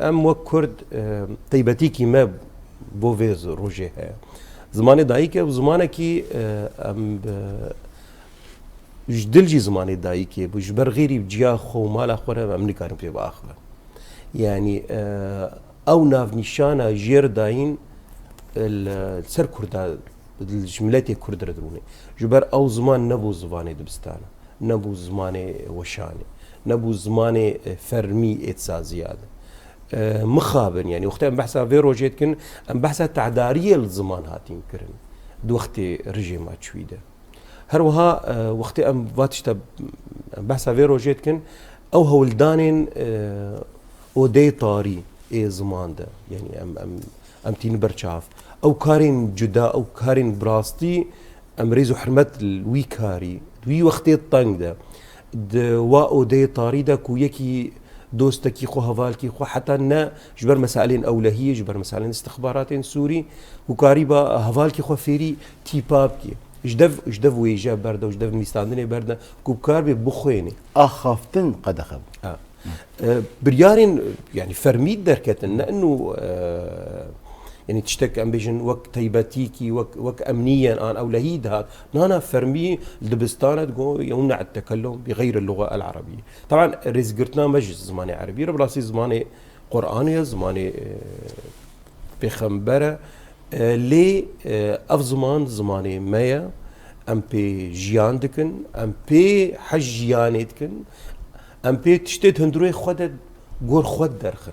ام وك كرد تيبتي كي ما بوفيز روجيها زماني دايكه وزمانه كي ام جدلجي زماني دايكه بجبر غيري بجيا خو مال اخوره ام نكارم في باخره يعني او ناف نشانه جير داين السر كردا الجملاتي كرد ردروني جبر او زمان نبو زماني دبستانه نبو زماني وشاني نبو زماني فرمي اتسا زياده مخابن يعني وقت ام بحثا في روجيت كن ام بحثا تعداريه الزمان هاتين كرن دو وقت رجيمات شويده هروها وقت ام فاتشتا بحثا في روجيت كن او هولدانين اودي طاري اي زمان ده يعني ام تين برشاف او كارين جدا او كارين براستي ام ريزو حرمت الوي كاري وي وقت الطنق ده وا اودي طاري ده كو يكي دوستكي خو هفالكي خو حتى نا جبر مسائلين اولهيه جبر مسائلين استخبارات سوري وكاريبا هفالكي خو فيري تيبابكي جدف ويجا برده وجدف ميستاندني برده كوبكار بخويني اخفتن قد اخف بريارين يعني فرميت دركتن انه يعني تشتك ام بيجن وك تيباتيكي وك امنيا ان اولهيد هذا نانا فرمي دبستانه تقول يمنع التكلم بغير اللغه العربيه طبعا رزقتنا مجلس زماني عربي براسي زماني قراني زماني بخنبره لي اف زماني مايا ام بي جيان دكن ام بي حجيانيتكن ام بي تشتت هندروي خدد غور خد درخن